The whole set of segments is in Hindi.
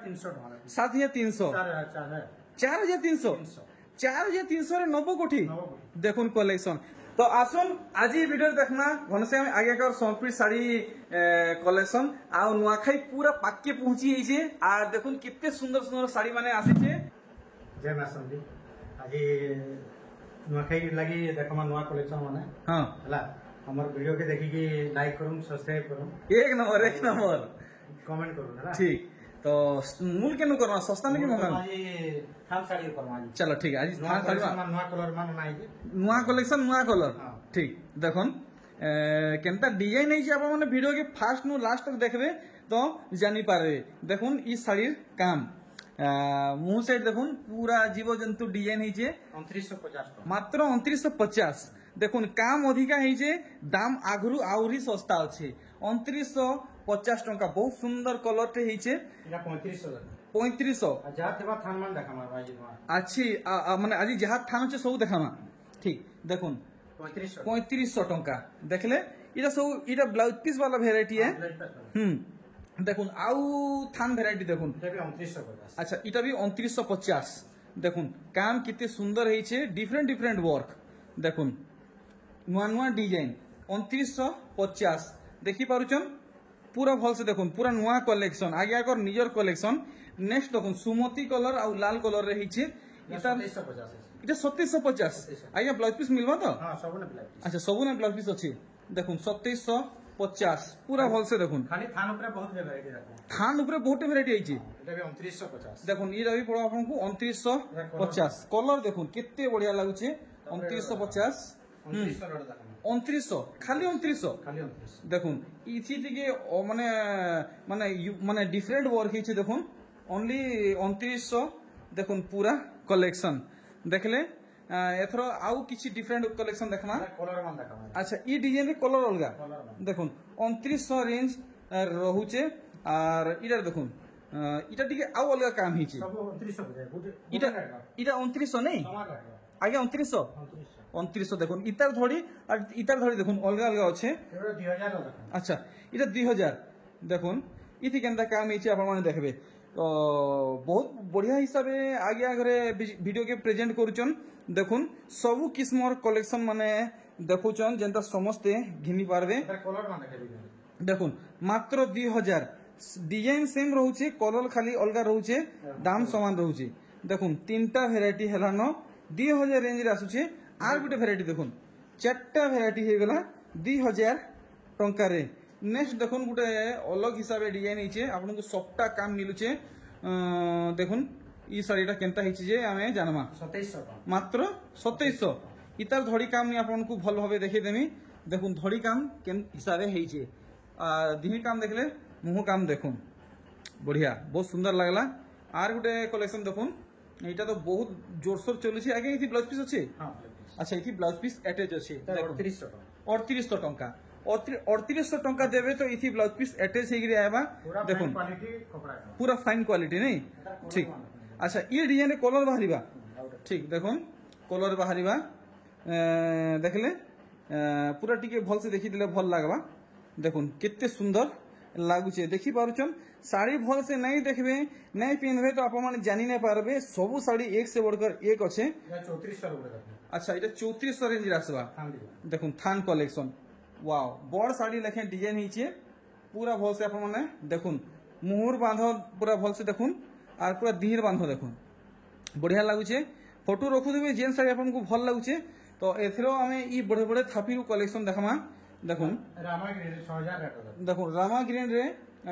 7300 4300 रे नब कोठी देखुन कलेक्शन। तो आसन आज वीडियो देखना घनश्याम आगे का सोनपुर साड़ी कलेक्शन आ नुआखाई पूरा पाके पहुंची जाइए आ देखुन कितने सुंदर सुंदर साड़ी माने आसी छे। जय मां संदी आज नुआखाई लगी देखमा नुआ कलेक्शन माने हां हला हमर वीडियो के देखि कि लाइक करूं सब्सक्राइब करूं एक नंबर कमेंट करूं हला ठीक। तो मूल केनु करना सस्ता नहीं मंगा आज थान साड़ी करवा आज चलो ठीक आज थान साड़ी नुआ कलर मान नाइ नुआ कलेक्शन नुआ कलर ठीक देखुन केनता डिजाइन नहीं जे आप माने वीडियो के फास्ट नु लास्ट तक देखबे तो जानी पारे। देखुन ई साड़ीर काम मुंह साइड देखुन पूरा जीव जंतु डिजाइन है 2950 मात्र 2950। देखुन काम अधिका है दाम आगुरु आउरी सस्ता अच्छे 2950 टंका बहुत सुंदर कलर टे है 3500 अच्छी माने आज जहाँ थान अच्छे सब देखा ठीक। देखुन 3500 टंका देखले इटा सब इटा ब्लाउज पीस वाला वेराइटी है। देखुन आउ थान वेराइटी देखुन अच्छा इटा भी 2950। देखुन काम कितने सुंदर है डिफरेंट डिफरेंट वर्क देखुन नुआ नुआ डिजाइन 2950 देखी पारुचन पूरा भल से देखुन पूरा नुआ कलेक्शन आगे आकर निजर कलेक्शन। नेक्स्ट देखुन सुमती कलर आ लाल कलर रे हिचे इटा 2750 आज्ञा ब्लाउज पीस मिलवा तो अच्छा सबु ने ब्लाउज पीस अच्छी देखुन 2750 पूरा भल से देखुन खाली थान ऊपर बहुत वैरायटी रखो थान ऊपर बहुत वैरायटी आइची एटा भी 2950 देखुन ई रवि पड़ो आपन को 2950 कलर देखुन कितने बढ़िया लागुचे 2950 2900 खाली 2900 देखुन इथि टिके माने माने माने डिफरेंट वर्क हिचे देखुन ओनली 2900 देखुन पूरा कलेक्शन देखले एथरो आउ किछि डिफरेंट कलेक्शन देखना कलर मान देखा अच्छा ई डिजाइन रे कलर अलगा देखुन 2900 रेंज रहुचे और इधर देखुन इटा टिके आउ अलगा काम हिचे सब 2900 इटा 2900 नहीं आगे 2900 देखुन इतार धड़ी और इतार धड़ी देखुन अलग अलग अच्छे 2000 अच्छा इटा 2000 देखुन इति केनता काम हिचे आपण माने देखबे। तो बहुत बढ़िया हिसाब से आगे आगे वीडियो के प्रेजेंट करुचन देखुन सबु किस्मर कलेक्शन माने देखुचन जेंता समस्ते घिनी पारबे। देखुन मात्र 2000 डिजाइन सेम रहउचे कलर खाली अलगा रहउचे दाम समान रहउचे। देखुन तीनटा वेराइटी हेलानो 2000 रेंज रे आसुचे आर गुटे वेराइटी देखुन चारटा वेराइटी हे गला 2000 टंका रे। नेक्स्ट देखुन गुटे अलग हिसाब डिजाइन हिचे आपन को सबटा काम मिलुचे देखुन ई साड़ीटा केनता हिचे जे आमे जानमा 2700 मात्र 2700 इतार धड़ी काम नि आपन को भल भाबे देखि देमी। देखुन धड़ी काम केन हिसाबे हिचे दिही काम देखले मुह काम देखुन बढ़िया बहुत सुंदर लागला। आर गुटे कलेक्शन देखुन एटा तो बहुत जोरसोर चलुछि आगे इथि ब्लाउज पीस अछि अच्छा इथि ब्लाउज पीस अटैच अछि 3800 टंका 3800 टंका देवे तो इथि ब्लाउज पीस अटैच हेगिरि आबा देखुन पूरा फाइन क्वालिटी नहीं ठीक। अच्छा ये डिजाइन कलर बाहरिबा ठीक देखुन कलर बाहरिबा देखले पूरा टिके भल से देखि दिले भल लागबा। देखुन कितने सुंदर लागुचे देखि पारुचन साड़ी भल से नहीं देखबे नहीं पिनबे तो आप माने जानि नहीं पारबे सबु साड़ी एक से बढ़कर एक अच्छे 3400 अच्छा इटा 3400 रेंज आसबा देखुन थान कलेक्शन वाओ बड़ साड़ी लेखे डिजाइन हिचे पूरा भल से आप माने देखुन मुहुर बांध पूरा भल से देखुन और पूरा दीहिर बांध देखुन बढ़िया लागुचे फोटो रखुदेबे जेन साड़ी आपन को भल लागुचे। तो एथरो हमें ई बड़े बड़े थापीरु कलेक्शन देखमा देखुन रामाग्रीन 6000 देखुन रामाग्रीन रे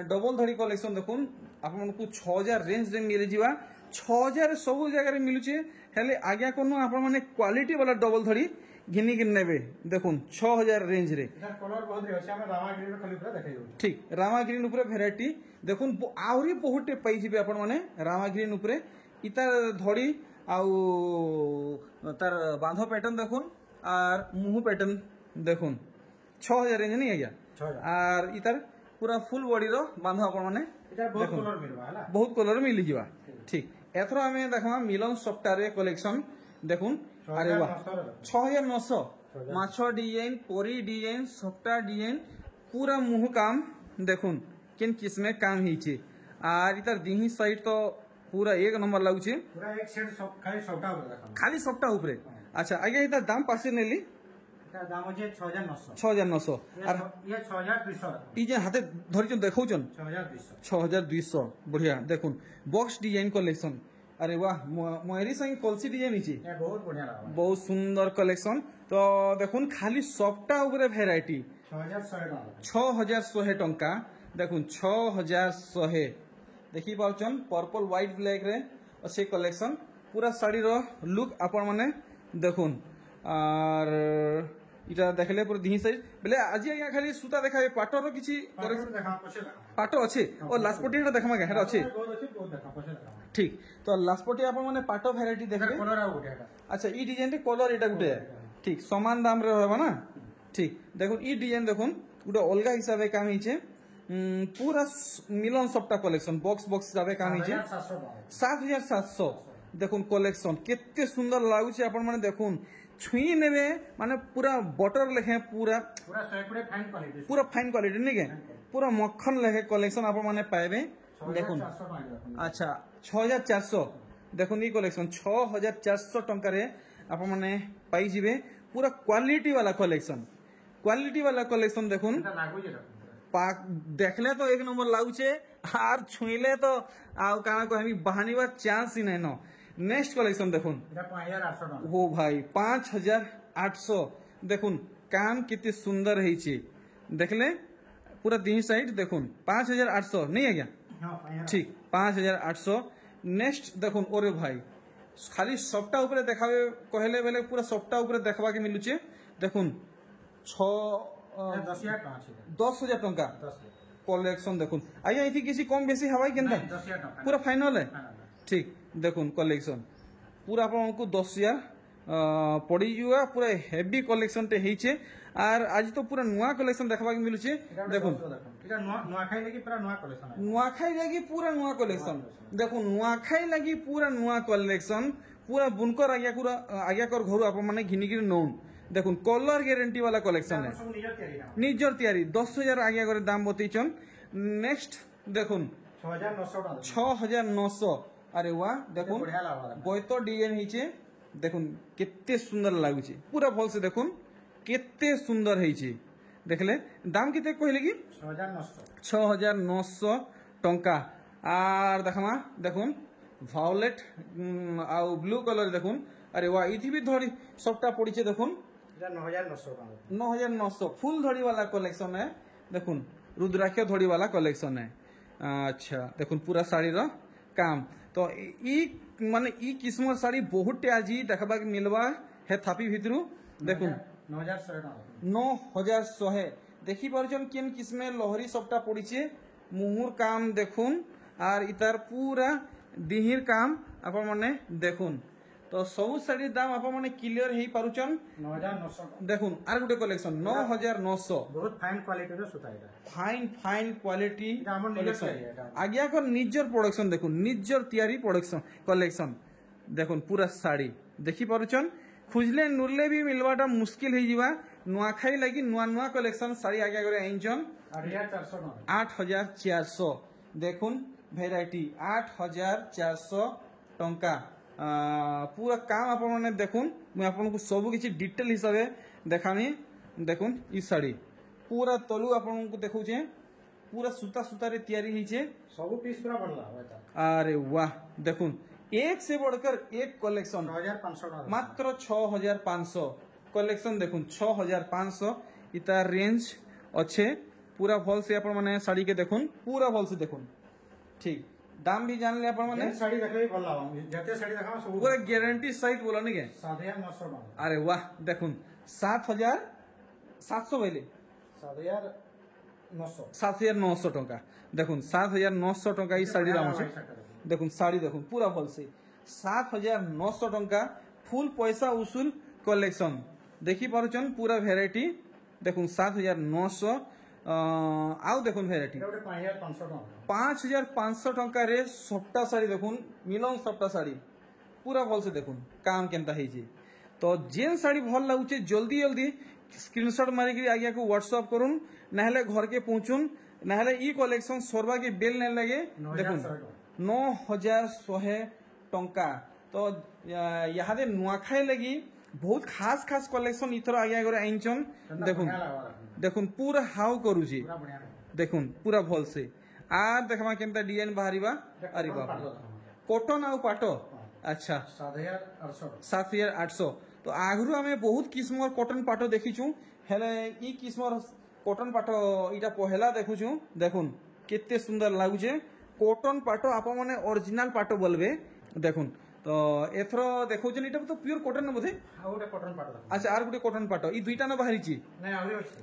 डबल धड़ी कलेक्शन देखुन आपन को 6000 रेंज रे मिल जिवा 6000 सब जगह रे मिलुचे हेले आज्ञा कोन आपन माने क्वालिटी वाला डबल धड़ी घिनी गिन नेबे देखुन 6000 रेंज रे कलर बहुत रे अछि हम रामाग्रीन खाली पूरा देखाइ ठीक रामाग्रीन ऊपर वेराइटी देखुन आउरी बहुत पाई जिबे आपन माने रामाग्रीन ऊपर इतार धड़ी आउ तार बांधो पैटर्न देखुन और मुह पैटर्न देखुन 6000 रेंज नहीं आज्ञा और इतार पूरा फुल बॉडी रो बांधो आपन माने बहुत कलर मिल जिवा ठीक। एथरो हमें देखमा मिलन सफ्टवेयर कलेक्शन देखुन अरे वाह 6900 माछ डिजाइन परी डिजाइन सफ्टा डिजाइन पूरा मुह काम देखुन किन किस्मे काम हिचे আর ইতার দিহি সাইড তো পুরা এক নম্বর লাগুছে पूरा एक सेट सब खाली सबटा ऊपर देखा খালি সবটা উপরে আচ্ছা আগে ইতার দাম পাশে নেলি এটা দাম হচ্ছে 6900 6900 আর ये 6200 এই যে হাতে ধরিছেন দেখাউছেন 6200 6200 বঢ়িয়া দেখুন বক্স ডিজাইন কলেকশন আরে বাহ ময়ূরী সঙ্গে কলসি ডিজাইন নিচে ये बहुत बढ़िया लगा बहुत सुंदर कलेक्शन तो देखुन खाली सबटा उपरे भैराइटी 6100 टंका देखुन 6100 देखी पाउछन पर्पल व्हाइट ब्लैक रे अच्छे कलेक्शन पूरा साड़ी रो लुक आपण माने देखुन और इटा देखले पूरा दिही साइज बेले आज आज्ञा खाली सूता देखाबे पाटर रो किछि देखा पछे देखा पाटो अछि और लास्टपटी हेटा देखमा के हेटा अछि बहुत अच्छी बहुत देखा पछे देखा ठीक तो लास्टपटी आपण माने पाटो भैराइटी देखबे कलर आ उठे এটা अच्छा ई डिजाइन रे कलर एटा गुटे ठीक समान दाम रे रहबा ना ठीक देखुन ई डिजाइन देखुन गुटे अलगा हिसाबे काम हिचे पूरा मिलन सबटा कलेक्शन बॉक्स बॉक्स हिसाबे काम हिचे 7700 देखुन कलेक्शन केते सुंदर लागुचे आपण माने देखुन छुई नेबे माने पूरा बटर लेखे पूरा पूरा 100 फाइन क्वालिटी पूरा फाइन क्वालिटी नहीं के पूरा मक्खन लेखे कलेक्शन आपण माने पाएबे देखुन 6400 अच्छा 6400 देखुन ई कलेक्शन 6400 टंका रे आप माने पाई जिवे पूरा क्वालिटी वाला कलेक्शन देखुन এটা লাগু যেটা पाक देखले तो एक नंबर लागुचे आर छुईले तो आउ काना को हमी बहानीबार चांस ही नहीं नो नेक्स्ट कलेक्शन देखुन এটা 5800 हो भाई 5800 देखुन काम कितनी सुंदर है देखले पूरा तीन साइड देखुन 5800 नहीं है क्या हां ठीक 5800 नेक्स्ट देखुन ओरे भाई खाली सबटा ऊपर देखावे कहले बेले पूरा सबटा ऊपर देखबा के मिलुचे देखुन 10,000 टंका कलेक्शन देखुन आया इथि किसी कम बेसी हवाई केनता 10000 টাকা पूरा फाइनल है ठीक देखुन कलेक्शन पूरा आपको 10,000 पड़ी जुआ पूरा हेवी कलेक्शन टे हेइचे आर आज तो पूरा नुआ कलेक्शन देखबा के मिलुचे देखुन এটা নোয়াখাই লাগি পুরা নোয়া কলেকশন नुआखाई लगी पूरा नुआ कलेक्शन देखो नुआखाई लगी पूरा नुआ कलेक्शन पूरा बुनकर आज्ञा कर घर आप माने घिनिकिरी नौन देखुन कलर ग्यारंटी वाला कलेक्शन है सब निजर तयारी ना निजर तैयारी 10,000 आज्ञा करे दाम बतैचन नेक्स्ट देखुन 6900 টাকা 6900 अरे वाह देखुन बढ़िया लागला बोयतो डिजाइन हिचे देखुन केते सुंदर लागुचे पूरा भल से देखुन केते सुंदर हिचे देखले दाम केते कहले की 6900 6900 टंका आर देखमा देखुन भायोलेट आउ ब्लू कलर देखुन अरे वाह इथि भी धड़ी सबटा पड़ीचे देखुन এটা 9900 টাকা 9900 फुल धड़ी वाला कलेक्शन है देखुन रुद्राक्ष धड़ी वाला कलेक्शन है अच्छा देखुन पूरा साड़ी रो काम तो ई माने ई किस्म साड़ी बहुत आज देखबा के मिलवा है थापी भितरु देखुन 9100 টাকা 9100 देखी पारछन केन किस्मे लहरी सबटा पड़ीचे मुहुर काम देखुन आर इतार पूरा दिहिर काम आपण माने देखुन तो सब साड़ी दाम आपण माने क्लियर हेई पारुचन 9900 देखुन आर गुटे कलेक्शन 9900 बहुत फाइन क्वालिटी रो सुता এটা फाइन क्वालिटी এটা আমার নিজের তৈরি এটা आज्ञा कर निजर प्रोडक्शन देखुन निजर तैयारी प्रोडक्शन कलेक्शन देखुन पूरा साड़ी देखी पारुचन खुजले नुरले भी मिलवाटा मुश्किल हो जावा नुआखाई लगी नुआ नुआ कलेक्शन साड़ी आज्ञा करे आइंचन 8400 টাকা 8400 देखुन भेराइटी 8400 टंका पूरा काम आपण माने देखुन मैं आपन को सब किछि डिटेल हिसाबे देखामी देखुन ई साड़ी पूरा तलु आपन को देखौ छे पूरा सूता सूता रे तैयारी हिचे सब पीस पूरा बनला होता अरे वाह देखुन एक से बढ़कर एक कलेक्शन 6500 টাকা मात्र 6500 कलेक्शन देखुन 6500 इतार रेंज अच्छे पूरा भल से अपन माने साड़ी के देखुन पूरा भल से देखुन ठीक दाम भी जान ले अपन माने ये साड़ी देखले बनला जते साड़ी देखा सब पूरा गारंटी सहित बोला नहीं के 7900 টাকা अरे वाह देखुन 7,700 बोले 7900 7,900 टंका देखुन 7,900 टंका ई साड़ी दाम আছে देखुन साड़ी देखुन पूरा भल से 7,900 टंका फुल पैसा उसूल कलेक्शन देखी पारुचन पूरा भेराइटी देखुन 7,900 आउ देखुन भेराइटी এটা ওটা 5500 টাকা 5,500 टंका रे सबटा साड़ी देखुन मिलन सबटा साड़ी पूरा भल से देखुन काम केनता हेजे तो जेन साड़ी भल लागुचे जल्दी जल्दी स्क्रीनशॉट मारी आज्ञा को व्हाट्सएप करूँ ना घर के पहुँचुन ना हेले ई कलेक्शन सरवा के बेल नहीं लगे देखो 9100 टंका तो यहाँ नुआखाई लगी बहुत खास खास कलेक्शन इथर आगे आगे आईचन देखुन देखुन पूरा हाउ करूची देखुन पूरा भल से आर देखमा केनता डिजाइन बाहरिबा अरे बाप कॉटन आउ पाटो अच्छा 7800 तो आगरू आमे बहुत किस्मर कॉटन पाटो देखिछु हेले ई किस्मर कॉटन पाटो इटा पहला देखुछु देखुन केते सुंदर लागुचे कॉटन पाटो आप माने ओरिजिनल पाटो बोलबे देखुन तो एथरो देखौछन इटा तो प्योर कॉटन न बोधे आउटे कॉटन पाटो अच्छा आर गुटे कॉटन पाटो ई दुईटा न बाहरिची नहीं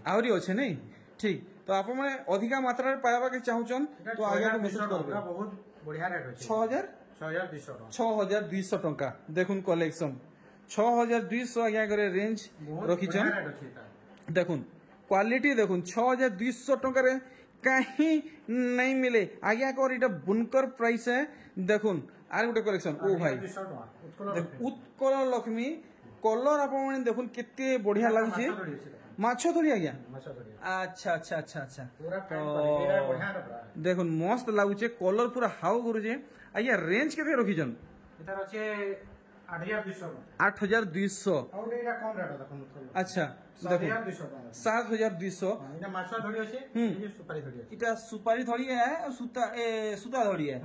आवरी अच्छे नहीं ठीक तो आप माने अधिका मात्रा रे पायाबा के चाहुचन तो आगे को मेसेज करबे बहुत बढ़िया रेट होछि 6200 टंका देखुन कलेक्शन 6200 आगे करे रेंज रखिछन देखुन क्वालिटी देखुन 6200 टंका रे कहीं नहीं मिले आगे कर इटा बुनकर प्राइस है देखुन आर गुटे कलेक्शन ओ भाई उत्कल लक्ष्मी कलर आप देखुन केते बढ़िया लागुचे माछो थोड़ी आज्ञा अच्छा अच्छा अच्छा अच्छा देखुन मस्त लागुचे कलर पूरा हाउ करूचे आज्ञा रेंज केते रखिछन इधर अछि 8200 अच्छा देखो 7200 इना माछा धड़ी अछि ये सुपारी धड़ी अछि इटा सुपारी धड़ी है और सूता धड़ी है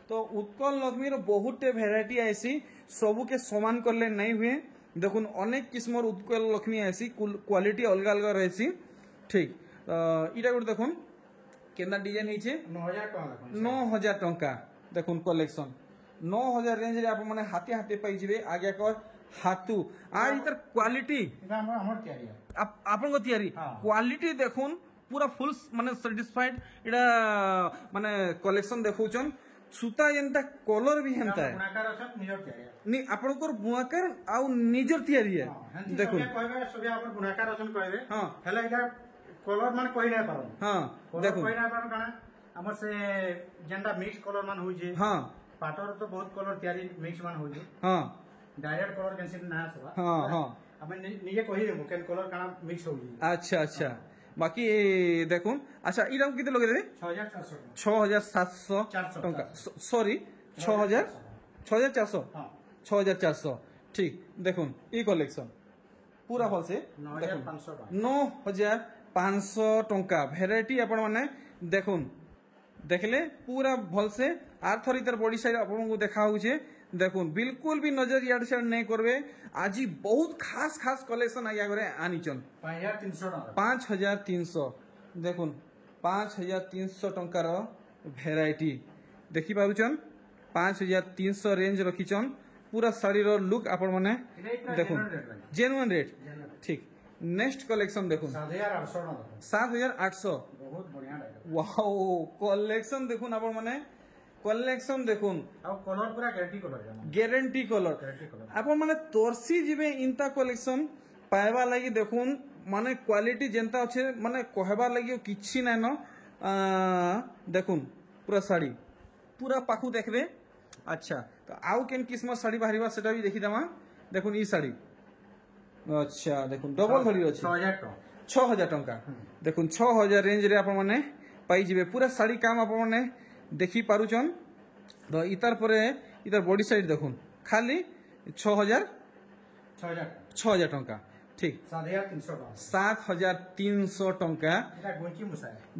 तो उत्कल लक्ष्मी रो बहुत वेराइटी आसी सबू के समान करले नहीं हुए देखुन अनेक किस्मर उत्कल लक्ष्मी आसी क्वालिटी अलग अलग रहसी ठीक इटा गुड देखुन केना डिजाइन हिचे 9000 टंका देखुन कलेक्शन 9000 रेंज रे आप माने हाथे हाथे पाई जिवे आगे कर हाथू आर इतर क्वालिटी हमर तैयारी आपन को तैयारी क्वालिटी देखुन पूरा फुल माने सैटिस्फाइड इडा माने कलेक्शन देखौचन सूता जेंता कलर भी हेंता है बुनाकार अछत निजर तैयारी नी आपन को बुनाकार आ निजर तैयारी है देखुन कहबे सबे आपन बुनाकार अछन कहबे हां हेला इडा कलर मान कहि नै पारो हां देखुन कहि नै पारो काना हमर से जेंता मिक्स कलर मान होई जे हां पाटर तो बहुत कलर तैयारी मिक्स मान होई जे हां डायरेक्ट कलर कैंसिल ना सवा हां हां हमें निजे कहि देबो केन कलर काना मिक्स होई अच्छा अच्छा बाकी देखुन अच्छा इरा किते लगे देबे 6700 टंका सॉरी 6400 हां 6400 ठीक देखुन ई कलेक्शन पूरा भल से 9500 टंका वेराइटी आपण माने देखुन देखले पूरा भल से आर थर इधर बॉडी साइड आपन को देखा होउछे देखुन बिल्कुल भी नजर याड साइड नहीं करबे आज बहुत खास खास कलेक्शन आया करे आनीचन 5300 देखुन 5300 टंकार वेराइटी देखि पारुचन 5300 रेंज रखिचन पूरा साड़ी रो लुक आपण माने देखुन जेन्युइन रेट ठीक नेक्स्ट कलेक्शन देखुन 7800 बहुत बढ़िया वाओ कलेक्शन देखुन आपण माने कलेक्शन देखुन कलर पूरा गारंटी कलर आप माने तोरसी जिबे इंता कलेक्शन पाइबा लगी देखुन माने क्वालिटी जेंता अच्छे माने कहबा लगी किछि नै न देखुन पूरा साड़ी पूरा पाखु देखबे अच्छा तो आउ केन किस्म साड़ी बाहरिबा सेटा भी देखि दमा देखुन ई साड़ी अच्छा देखुन डबल धरी अछि 6000 टंका देखुन 6000 रेंज रे आप माने पाई जिबे पूरा साड़ी काम आप माने देखी पारुचन तो इतार परे इतार बॉडी साइड देखुन खाली 6000 टंका ठीक 7300 टंका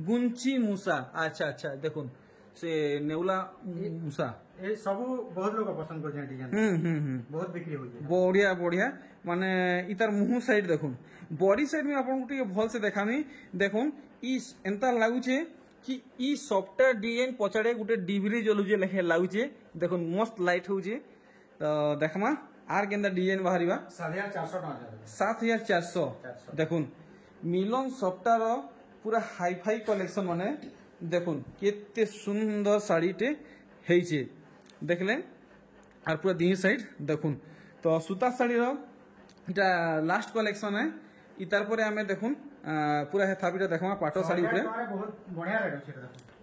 गुंची मूसा अच्छा अच्छा देखुन से नेउला मूसा ए सब बहुत लोग पसंद कर डिजाइन बहुत बिक्री होई बढ़िया बढ़िया माने इतार मुंह साइड देखुन बॉडी साइड में आपन को भल से देखामी देखुन ई एंता लागुचे कि ई सॉफ्टवेयर डिजाइन पछाड़े गुटे डिबरी जलुजे लेखे लाଗୁचे देखुन मस्त लाइट होउचे तो देखमा आर केंदा डिजाइन बाहरिबा 7400 देखुन मिलन सॉफ्टवेयर पूरा हाई फाई कलेक्शन माने देखुन केते सुंदर साड़ीटे हेइचे देखले आर पूरा दी साइड देखुन तो सूता साड़ी रो इटा लास्ट कलेक्शन है इतार परे हमें देखुन पूरा हेथाबिटा देखमा पाटो साड़ी ऊपर बहुत बढ़िया रेट अछि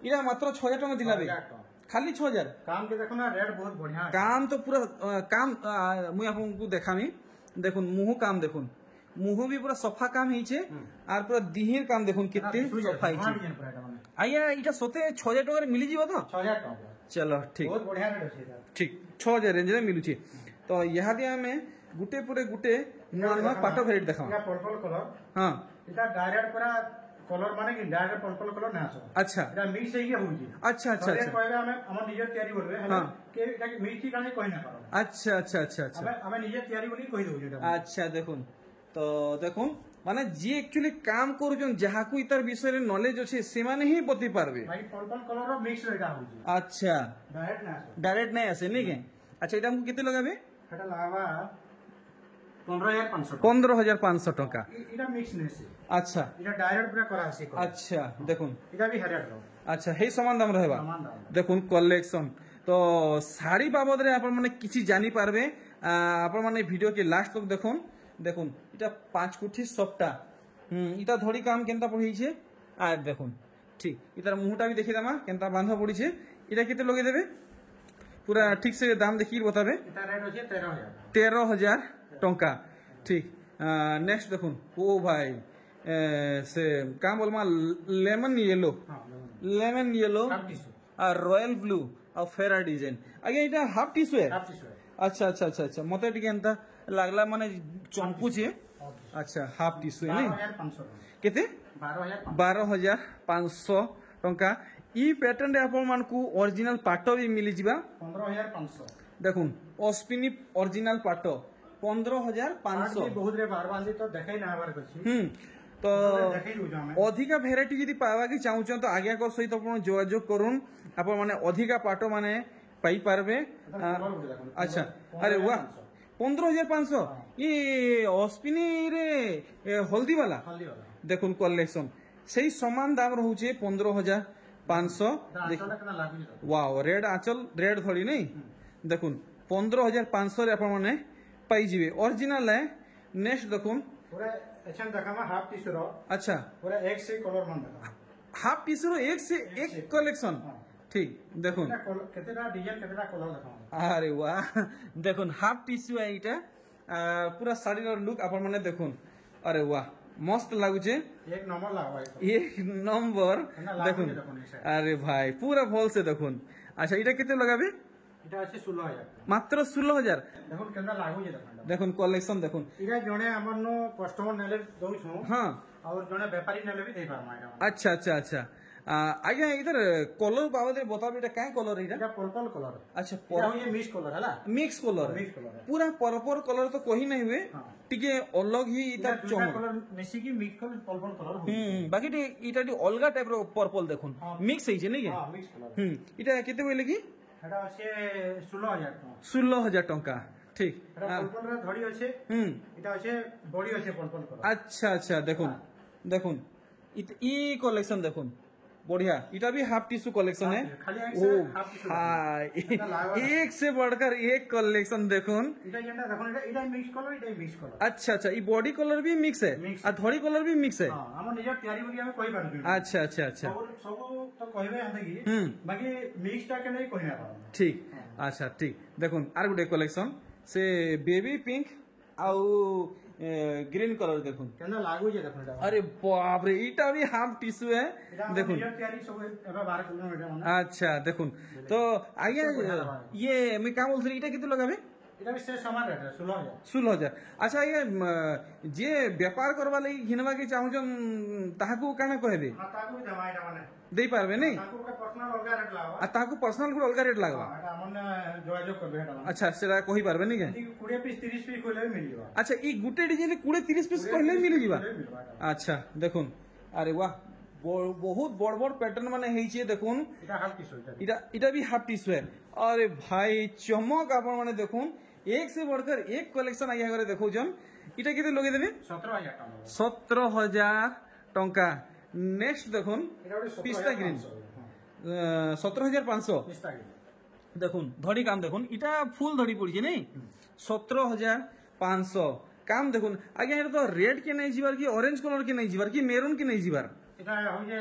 इरा मात्र 6000 टका दिला बे खाली 6000 काम के देखो ना रेट बहुत बढ़िया काम तो पूरा काम मुई आपको देखामी देखुन मुंह काम देखुन मुंह भी पूरा सफा काम हिचे आर पूरा दिहिर काम देखुन कितने सफा हिचे ଆଜ୍ଞା ଏଇଟା ସତେ 6000 ଟଙ୍କାରେ ମିଳିଯିବ ତ 6000 ଟଙ୍କା ଚलो ଠିକ ବହୁତ ବଢିଆ ରେଟ୍ ଅଛି ଏଇଟା ଠିକ 6000 ରେଞ୍ଜରେ ମିଳୁଛି ତ ଇହାଦି ଆମେ ଗୁଟେ ପରେ ଗୁଟେ ନୂଆ ନୂଆ ପାଟ ଭେରାଇଟି ଦେଖାମ ଏଇଟା ପର୍ପଲ କଲର ହଁ ଏଇଟା ଡାଇରେକ୍ଟ ପୁରା କଲର ମାନେ କି ଡାଇରେକ୍ଟ ପର୍ପଲ କଲର ନା ଆସ ଆଚ୍ଛା ଏଇଟା ମିକ୍ସ ହେଇକି ହଉଛି ଆଚ୍ଛା ଆଚ୍ଛା ଥରେ ଆଚ୍ଛା କହିବେ ଆମେ ଆମ ନିଜେ ତିଆରି କରିବେ ହେଲେ ହଁ। କେ ଏଟା ମିକ୍ସ କାହିଁ କହି ନା ପାର আচ্ছা আচ্ছা আচ্ছা আচ্ছা ଆମେ ନିଜେ ତିଆରି ବୋଲି କହି ଦଉଛୁ ଏଟା আচ্ছা দেখুন তো দেখুন মানে যে একচুয়ালি কাম করুছন যাহাকু ইতার বিষয়ে নলেজ আছে সেমানে হি বতি পারবে ଭାଇ পর্পল কলর মিক্স এটা হଉଛି আচ্ছা ডাইরেক্ট না আস ডাইরেক্ট নাই আসে নি কে আচ্ছা এটা আমাকে কেতে লাগাবে এটা লাগাবা 15500 15,500 টাকা এটা মিক্স নেছে আচ্ছা এটা ডাইরেক্ট পুরা করা আছে আচ্ছা দেখুন এটা भी 1000 টাকা আচ্ছা সেই সমান দাম রহবা সমান দাম। দেখুন কলেকশন তো শাড়ি বাবদরে আপন মানে কিছু জানি পারবে আপন মানে ভিডিও কে লাস্ট তক দেখুন দেখুন এটা 5 কুঠি সবটা এটা ধরি কাম কেনতা পড়িছে আর দেখুন ঠিক এটার মুহটা भी দেখি দামা কেনতা বাঁধা পড়িছে এটা কেতে লগে দেবে পুরা ঠিক সে দাম দেখি বতাবে এটা রেট আছে 13000 13,000 টঙ্কা ঠিক নেক্সট দেখুন ও ভাই সে কাম বলমা লেমন ইয়েলো হ্যাঁ লেমন ইয়েলো হাফ টিস্যু আর রয়্যাল ব্লু আর ফেরা ডিজাইন আগে এটা হাফ টিস্যু হাফ টিস্যু আচ্ছা আচ্ছা আচ্ছা আচ্ছা মতে টিকে এন্তা লাগলা মানে চমকুছে আচ্ছা হাফ টিস্যু নাই 12500 কেতে 12,500 টঙ্কা ই প্যাটার্ন আপন মানকু অরিজিনাল পাট বি মিলি যিবা 15500 দেখুন অস্পিনি অরিজিনাল পাট 15,500 বহুত রে বার বান্ধি তো দেখাই না হবার কিছু তো দেখাই দઉં আমি ଅଧିକା ଭେରାଇଟି ଯଦି ପାଇବାକେ ଚାହୁଁଛନ୍ ତ ଆଜ୍ଞାଙ୍କ ସହିତ ଆପଣ ଯୋଗାଯୋଗ କରୁନ୍ ଆପଣ ମାନେ ଅଧିକା ପାଟ ମାନେ ପାଇପାରିବେ ଆଚ୍ଛା ଆରେ ୱା 15,500 ଇ ଅସ୍ପିନି ରେ ହଳଦୀ ବାଲା हल्दी वाला দেখুন কলেকশন সেই সমান দাম রহুছে 15,500 আঁচলটা কেনা লাগুଛି তো ওয়াও রেড আঁচল রেড ধড়ি নেই দেখুন 15,500 রে আপন মানে পাইଯିବେ অরিজিনাল নেক্সট দেখুন पूरा एचन देखामा हाफ टिश्यू रो अच्छा पूरा एक से कलर मन देखा हाफ टी शर्ट एक से एक कलेक्शन हाँ। ठीक देखुन केतेटा डिजाइन केतेटा कलर देखामा আরে वाह দেখুন হাফ টিস্যু এইটা পুরা শাড়ির লুক আপন মানে দেখুন আরে वाह মস্ত লাগুছে एक नंबर लागवा এক নম্বর না, লাগুছে দেখুন দেখুন এই side। আরে ভাই পুরা ভলসে দেখুন আচ্ছা এটা কেতে লাগাবে এটা আছে 16000 মাত্র 16,000 দেখুন কেনটা লাগুছে দেখুন দেখুন কলেকশন দেখুন এটা জনে আমার নো কস্টমার নেলে দউছু হ্যাঁ और জনে ব্যাপারী নেলে भी দেই পারমা এটা আচ্ছা আচ্ছা আচ্ছা আজ্ঞা ইধর কলর বাবদে বতাবে এটা কাই কলর এটা এটা पर्पल कलर আচ্ছা এটা হইছে মিক্স কলর হলা মিক্স কলর Mix color है। पूरा पर्पल कलर तो कही नहीं हुए हाँ। टिके अलग ही এটা इतार দুইটা चमक কলর মিশি কি মিক্স কলর पर्पल कलर বাকি এটা অলগা টাইপর पर्पल দেখুন হ্যাঁ। মিক্স হইছে নাকি हां मिक्स कलर এটা কেতে বইলে কি এটা আছে 16000 টাকা 16,000 টাকা ঠিক এটা पर्पल রে ধড়ি আছে এটা আছে বডি আছে पर्पल कलर আচ্ছা আচ্ছা দেখুন দেখুন ই কলেকশন দেখুন बढ़िया इटा भी हाफ टिश्यू कलेक्शन है खाली एक ओ से half tissue भाई এটা লাগা एक से बढ़कर एक कलेक्शन देखुन এটা যেটা দেখুন এটা মিক্স কলর এটা মিক্স কলর अच्छा अच्छा ये बॉडी कलर भी मिक्स है Mix और धड़ी कलर भी मिक्स है হ্যাঁ আমার নিজের তৈরি বলি আমি কই পারবি अच्छा अच्छा अच्छा ସବୁ তো কইবে হতে কি বাকি মিক্সটা কে নাই কই না পারবো ठीक अच्छा ठीक देखुन आर गुटे कलेक्शन से बेबी पिंक आउ ग्रीन कलर देखुन কেন লাগুছে দেখুন এটা अरे बाप रे इटा भी हाफ टिश्यू है এটা আমার देखुन নিজের তৈরি সব এবার বার করলাম এটা মানে अच्छा देखुन तो आगे ये मैं क्या बोल रही इटा कितने लगाबे এটা भी সে সমান রেট 16000 16,000 अच्छा ये जे व्यापार करवा लगी घिनवा के चाहूछन ताहाकू काना कहबे হ্যাঁ তাকু भी দেওয়া এটা মানে देई पारबे नहीं তাকু একটা পার্সোনাল অলগা রেট লাগবা आ ताहाकू पर्सनल को अलग रेट लागबा এটা আমনে যোগাযোগ করবে এটা মানে अच्छा सेरा कहि पारबे नहीं के 20 পিস 30 পিস কইলে মিল যাবে अच्छा ई गुटे डिजाइन 20-30 पिस कहले मिली जीवा মিলবা अच्छा देखुन अरे वाह बहुत बड़ बड़ पैटर्न माने हेइछे देखुन এটা হাফ পিস হইতা इटा इटा भी हाफ टिश्यू है अरे भाई चमक आपन माने देखुन एक से बढ़कर एक कलेक्शन आगे करे देखो जन इटा केते लगे देबे 17000 টাকা 17,000 टंका नेक्स्ट देखुन এটা ওই पिस्ता ग्रीन 17,500 পিস্তা গ্রিন দেখুন ধড়ি কাম দেখুন এটা ফুল ধড়ি পড়ছে নাই 17,500 কাম দেখুন আগে এটা তো রেড के नहीं जीवार की ऑरेंज कलर के नहीं जीवार की मेरून के नहीं जीवार এটা হইছে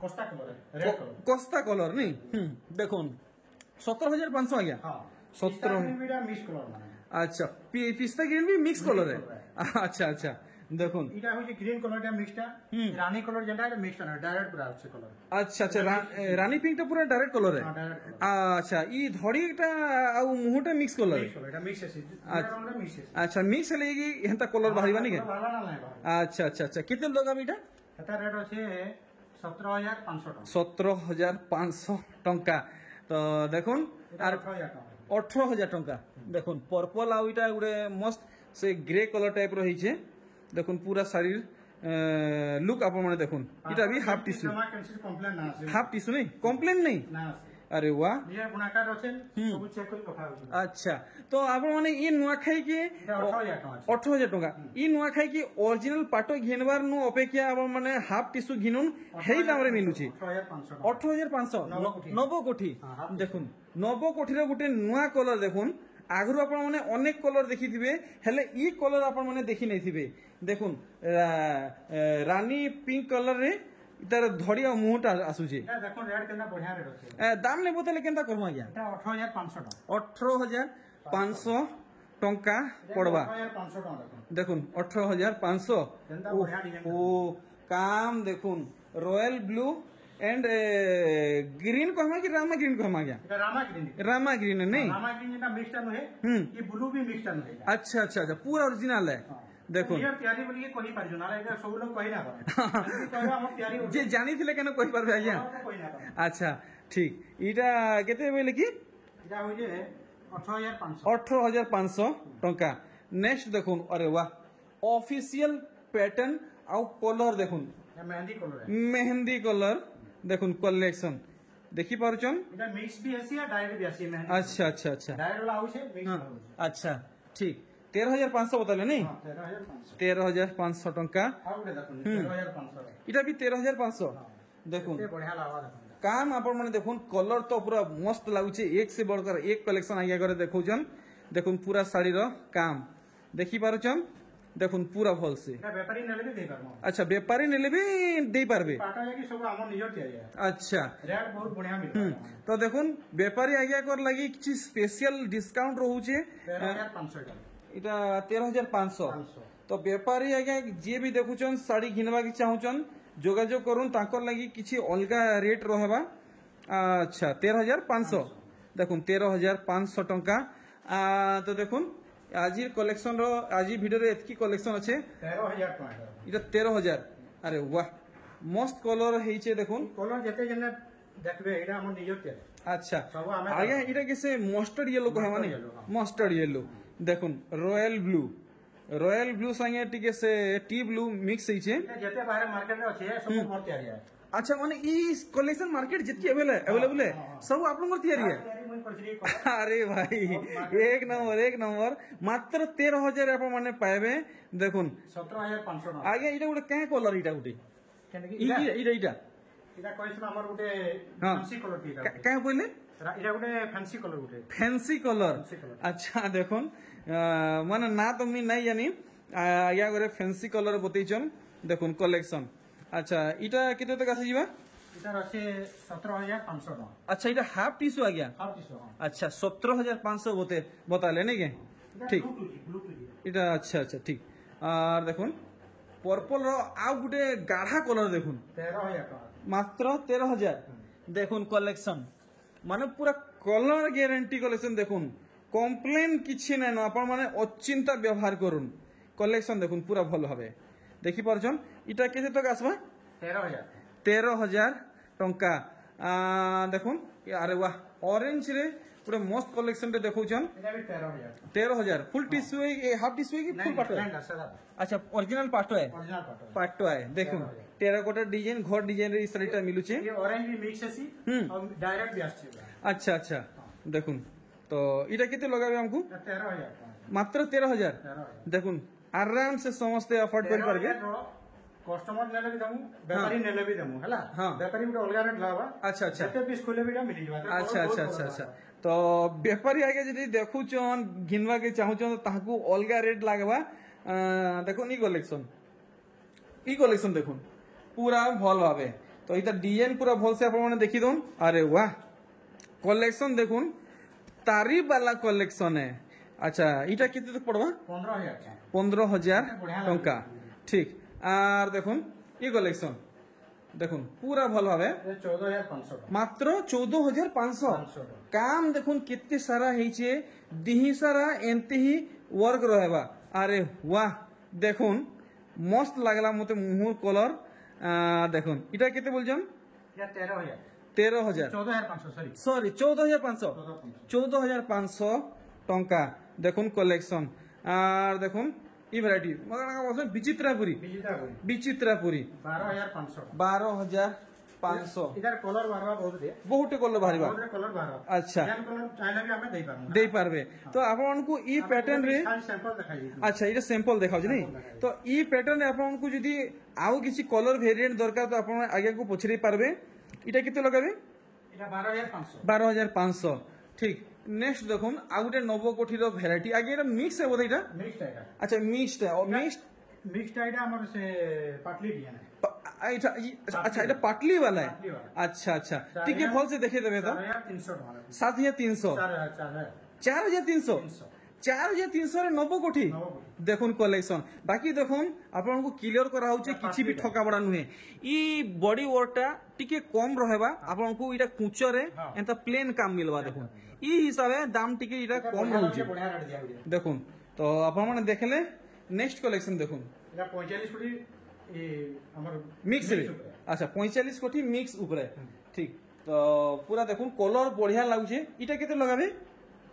কোস্তা কলর রেড কলর कोस्ता कलर नहीं দেখুন 17,500 आ गया হ্যাঁ 17 এটা মিক্স কলর মানে अच्छा पिस्ता ग्रीन भी मिक्स कलर है अच्छा अच्छा দেখুন এটা হচ্ছে গ্রিন কলরটা মিক্সটা রানী কলর যেটা এটা মিক্সটা না ডাইরেক্ট পুরা আছে কলর আচ্ছা আচ্ছা রানী পিঙ্কটা পুরো ডাইরেক্ট কলরে ডাইরেক্ট আচ্ছা ই ধড়িটা ଆଉ মুহটা মিক্স কলর কলর এটা মিক্স আছে এটা মিক্স আছে আচ্ছা মিক্স হলে কি হেন্তা কলর বাহারিবা নি কে ভালো না নাই আচ্ছা আচ্ছা আচ্ছা কেতে লগাবি এটা এটা রেট আছে 17500 টাকা 17500 টঙ্কা তো দেখুন আর 18000 টাকা 18000 টঙ্কা দেখুন পর্পল আউ এটা গোটে মস্ত সে গ্রে কলর টাইপ র হইছে দেখুন পুরা শাড়ির লুক আপন মানে দেখুন এটা भी হাফ টিস্যু কমপ্লেন না আছে হাফ টিস্যু নেই কমপ্লেন নেই না আছে আরে বাহ নিয়ে বুনাকার আছেন সব চেক করে কথা হচ্ছে আচ্ছা তো আপন মানে ই নুয়াখাই কি এটা 18000 টাকা আছে 18000 টঙ্কা ই নুয়াখাই কি অরিজিনাল পাটো ঘিনবার নু অপেক্ষা আপন মানে হাফ টিস্যু ঘিনুন হেই দামরে মিলুছি 18500 18500 নবকোঠি দেখুন নবকোঠির গোটে নূয়া কলর দেখুন আগুর আপন মানে অনেক কলর দেখিথিবে হেলে ই কলর আপন মানে দেখি নাইথিবে দেখুন রানী পিঙ্ক কলর রে তার ধড়ি আর মুহটা আসুছে এটা দেখুন রেট কেনা বঢ়িয়া রেট আছে দাম নেব তাহলে কেনতা করমা গিয়া এটা 18500 টাকা 18500 টঙ্কা পড়বা 18500 টাকা দেখুন 18500 কেনতা বঢ়িয়া ডিজাইন ও কাম দেখুন রয়্যাল ব্লু एंड ग्रीन कहमा कि रामा ग्रीन कहमा गया এটা রামা গ্রিন रामा ग्रीन है नहीं रामा ग्रीन যেটা মিক্সটা নহে এই ব্লু भी মিক্সটা নহে अच्छा अच्छा अच्छा पूरा ओरिजिनल है দেখুন ये प्यारी बोली कहि पारियो ना এটা সব লোক কই না পারে যদি কইবা আমার প্যারি যে জানিছিলে কেন কই পারবে আজ্ঞা কই না পারে আচ্ছা ঠিক এটা কেতে বলে কি এটা হইছে 18500 18500 টঙ্কা নেক্সট দেখুন আরে বাহ অফিসিয়াল প্যাটার্ন আউ কলর দেখুন এটা মেহেন্দি কলর মেহেন্দি কলর দেখুন কালেকশন দেখি পারছন এটা মিক্স भी আছে আর ডাইরেক্ট भी আছে মেহেন্দি আচ্ছা আচ্ছা আচ্ছা ডাইরেক্ট वाला আছে মিক্স আচ্ছা ঠিক 13500 বতালে নেই 13500 13500 টঙ্কা আর ওটা দেখুন 13500 এটা भी 13500 দেখুন এতে বঢ়িয়া লাগা দেখুন কাম আপন মানে দেখুন কলর তো পুরা মস্ত লাগুছে এক সে বড়কর এক কালেকশন আগে করে দেখুছন দেখুন পুরা শাড়ির কাম দেখি পারছন দেখুন পুরা ভলসে এটা ব্যাপারী নেলে भी দেই পারমু আচ্ছা ব্যাপারী নেলে भी দেই পারবে পাটা কি সব আমার নিজর তৈরি আচ্ছা রেট বহুত বঢ়িয়া মিলে তো দেখুন ব্যাপারী আগে কর লাগি কিছু স্পেশাল ডিসকাউন্ট রহুছে 13500 টাকা এটা 13500 তো ব্যাপারী আগে যে भी দেখুছন শাড়ি ঘিনবা কি চাহুছন যোগাযোগ করুন তাকর লাগি কিছু অলগা রেট রহবা আচ্ছা 13500 দেখুন 13500 টঙ্কা তো দেখুন আজির কলেকশন র আজি ভিডিওরে এতকি কলেকশন আছে 13000 টাকা এটা 13000 আরে বাহ মস্ত কলর হইছে দেখুন কলর যেতে জেনে দেখবে এটা আমার নিজর তৈরি আচ্ছা সব আমি আগে এটা কেসে মাস্টার্ড ইয়েলো কহে মানে মাস্টার্ড ইয়েলো দেখুন রয়্যাল ব্লু সঙ্গে টিকে সে টি ব্লু মিক্স হইছে এটা যেতে বাইরে মার্কেটে আছে সব মোর তৈরি আচ্ছা মানে ই কলেকশন মার্কেট যেতকি अवेलेबल है सब आप लोगों को तैयारी है अरे भाई एक नंबर मात्र 13000 आप माने पाइबे देखुन 17500 টাকা आगे এটা গোটে কে কলর এটা গোটে কেন কি এটা এটা কইছিল আমার গোটে ফ্যান্সি কলর এটা কে কইলে এটা গোটে ফ্যান্সি কলর গোটে ফ্যান্সি কলর আচ্ছা দেখুন মানে না তুমি নাই জানি আগে করে ফ্যান্সি কলর বতেইছন দেখুন কালেকশন আচ্ছা এটা কেতে টাকা আছে যাবা এটা আছে 17500 টাকা আচ্ছা এটা হাফ টিস্যু আ গয়া হাফ টিস্যু আচ্ছা 17500 বতালে নাকি ঠিক ব্লুটুথ এটা আচ্ছা আচ্ছা ঠিক আর দেখুন পর্পল র আউ গুটে গাঢ়া কলর দেখুন 13000 টাকা মাত্র 13000 দেখুন কালেকশন মানে পুরা কলর গ্যারান্টি কালেকশন দেখুন কমপ্লেন কিছু নাই না আপন মানে অচিন্তা ব্যবহার করুন কালেকশন দেখুন পুরা ভালো হবে দেখি পারছন এটা কেতে টাকা আসবা 13000 টঙ্কা দেখুন আরে বাহ অরেঞ্জ রে পুরা মস্ত কালেকশন রে দেখুছন এটা भी 13000 ফুল টিস্যু হাফ টিস্যু কি ফুল পাটো আচ্ছা অরিজিনাল পাটো है অরিজিনাল পাটো है দেখুন টেরাকোটা ডিজাইন ঘর ডিজাইন রে এই শাড়িটা মিলুছে ये ऑरेंज भी मिक्स আছে और डायरेक्ट भी আসছে আচ্ছা আচ্ছা দেখুন তো এটা কেতে লাগাবে আমকু 13000 টাকা মাত্র 13000 দেখুন আরাম সে সমস্ত অফোর্ড করে পারবে কস্টমার নেলে भी दमु व्यापारी नेले भी दमु हला व्यापारी भी अलग रेट लावा আচ্ছা আচ্ছা যেতে পিস খুলে বিটা মিলি যাবা আচ্ছা আচ্ছা আচ্ছা আচ্ছা তো ব্যাপারী আগে যদি দেখুছন ঘিনবা কে চাহুছন তাহাকু অলগা রেট লাগবা দেখুন ই কালেকশন দেখুন পুরা ভাল ভাবে তো এটা ডিজাইন পুরা ভালসে আপনারা দেখি দন আরে বাহ কালেকশন দেখুন তারিফ वाला কালেকশন है আচ্ছা এটা কেতে পড়বা 15000 টাকা 15000 টঙ্কা ঠিক আর দেখুন ই কালেকশন দেখুন পুরা ভালো হবে 14,500 টাকা মাত্র 14,500 500 টাকা কাম দেখুন কেতে সারা হয়েছে দিহি সারা এনতে হি ওয়ার্ক রহবা আরে ওয়াহ দেখুন মস্ত লাগলা মতে মুহুর কলর দেখুন এটা কেতে বলছেন এটা 13,000 13,000 14,500 সরি সরি 14,500 14,500 টঙ্কা দেখুন কালেকশন আর দেখুন ই ভ্যারাইটি বিচিত্রাপুরি বিজিটা করি বিচিত্রাপুরি 12,500 টাকা 12,500 এটার কলর বারবা বহুত রে বহুটে করলে বাহারিবা ବହୁତ କଲର ବାହାର ଆଚ୍ଛା। ଡିଜାଇନ କଲର ଚାହିଁଲେ ବି ଆମେ ଦେଇପାରୁଛୁ ଦେଇପାରିବେ ତ ଆପଣଙ୍କୁ ଇ ପ୍ୟାଟର୍ନ ରେ ଖାଲି ସାମ୍ପଲ ଦେଖାଇ ଆଚ୍ଛା ଏଇଟା ସ୍ୟାମ୍ପଲ ଦେଖାଉଛି ନାଇଁ ତ ଇ ପ୍ୟାଟର୍ନ ରେ ଆପଣଙ୍କୁ ଯଦି ଆଉ କିଛି କଲର ଭେରିଏଣ୍ଟ ଦରକାର ତ ଆପଣ ଆଗକୁ ପଛରେଇ ପାରବେ ଏଇଟା କେତେ ଲଗାବେ এটা 12,500 12,500 ঠিক নেক্সট দেখুন ଆଉ ଗୋଟେ নবকোঠির ভ্যারাইটি আগে এটা মিক্স ହେବ তো এটা মিক্সড এটা আচ্ছা মিক্সড মিক্সড মিক্সড এটা আমার সে পাটলি ডিজাইন এটা আচ্ছা এটা পাটলি वाला है পাটলি वाला আচ্ছা আচ্ছা ঠিক আছে ভালসে দেখে দেবে তো 4,300 টাকা 7,300 4,300 4,300 রে নবকোঠি দেখুন কলেকশন বাকি দেখুন আপনার ক্লিয়ার করা হচ্ছে কিছু বি ঠকাবড়া নুহে ই বডি ওয়ার্কটা টিকে কম রহেবা আপনার এটা কুচরে এন্তা প্লেন কাম মিলবা দেখুন ই হিসাবে দাম টিকে এটা কম রହୁଛି বড়িয়া রেট দিয়া হইছে দেখুন তো আপনার মানে দেখলে নেক্সট কালেকশন দেখুন এটা 45 কোটি এই আমার মিক্স রে আচ্ছা 45 কোটি মিক্স উপরে ঠিক তো পুরা দেখুন কলর বঢ়িয়া লাগুছে এটা কেতে লাগাবে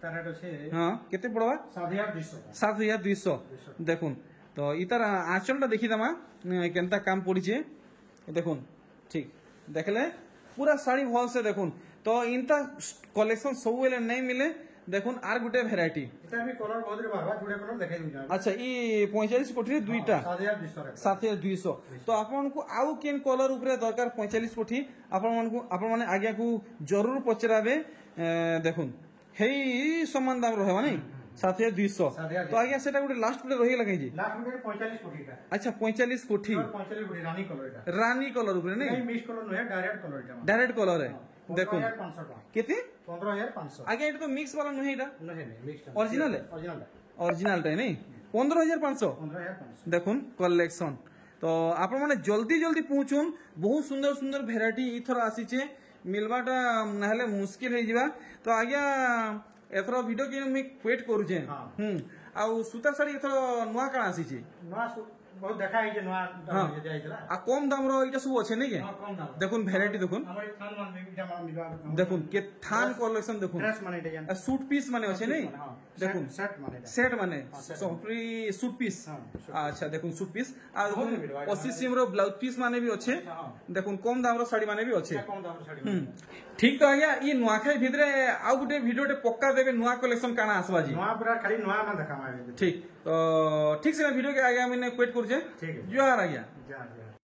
তার রেট আছে হ্যাঁ কেতে পড়বা 7,200 7,200 দেখুন তো ইতার আঁচলটা দেখি দেমা কেনতা কাম পড়িছে দেখুন ঠিক দেখলে পুরা শাড়ি ভলসে দেখুন তো ইনতা কলেকশন ସବୁବେଳେ নাই মিলে দেখুন আর গোটে ভ্যারাইটি এটা আমি কলর বহুত রে বারবা জুড়ে কলর দেখাই দিউ আচ্ছা ই 45 কোটিরে দুইটা 7,200 টাকা 7,200 তো ଆପଣଙ୍କୁ ଆଉ କେନ୍ କଲର ଉପରେ ଦରକାର 45 କୋଠି ଆପଣମାନଙ୍କୁ ଆପଣମାନେ ଆଜ୍ଞାକୁ ଜରୁର ପଚରାବେ ଦେଖୁন ହେଇ ସମାନ ଦାମ ରହିବ ନାଇଁ 7,200 ତ ଆଜ୍ଞା ସେଟା ଗୋଟେ ଲାଷ୍ଟ ଗୋଟେ ରହିଗଲା କାହିଁକି লাস্ট মধ্যে 45 কোটি টাকা আচ্ছা 45 কোঠি 45 কোটি রানী কলর এটা রানী কলর উপরে নাଇଁ এই মিক্স কলর নয় ডাইরেক্ট কলর এটা ডাইরেক্ট কলরে দেখুন 15,500 টাকা কেতে 15,500 আগে এটা তো মিক্স वाला নহে এটা নহে মিক্স অরিজিনাল অরিজিনাল অরিজিনালটাই নাଇଁ 15,500 15,500 দেখুন কলেকশন তো আপনার মানে জলদি জলদি পৌঁছুন বহু সুন্দর সুন্দর ভ্যারাইটি ইথর আসিছে মিলবাটা নাহলে মুশকিল হয়ে যাবা তো আজ্ঞা এথর ভিডিও কি আমি ওয়েট করুছে আউ সুতা শাড়ি এথর নয়া কাণ আসিছে নয়া বহুত দেখা হইছে নয়া হ্যাঁ। যেটা আইতলা আর কম দামর এটা সব আছে নাকি কম দাম দেখুন ভ্যারাইটি দেখুন আমার এই থান মান এটা আমার মিলবা দেখুন কে থান কলেকশন দেখুন ড্রেস মানে এটা জান সুট পিস মানে আছে নাই দেখুন সেট মানে এটা সেট মানে set সম্পূর্ণ সুট পিস হ্যাঁ, suit আচ্ছা দেখুন সুট পিস আর দেখুন বহুত ভিড়, 80 সিম র ব্লাউজ পিস মানে भी আছে হ্যাঁ। দেখুন কম দাম র শাড়ি মানে भी আছে কম দাম শাড়ি ঠিক তো আজ্ঞা ই নুয়াখাই ভিতরে আউ গোটে ভিডিওটে পক্কা দেবে নুয়া কলেকশন কানা আসবা জি নয়া পুরা খালি নয়া না দেখা মারে ঠিক তো ঠিক সে ভিডিও কে আগে আমি ওয়েট করছে ঠিক আছে। জুয়ার আজ্ঞা যা যা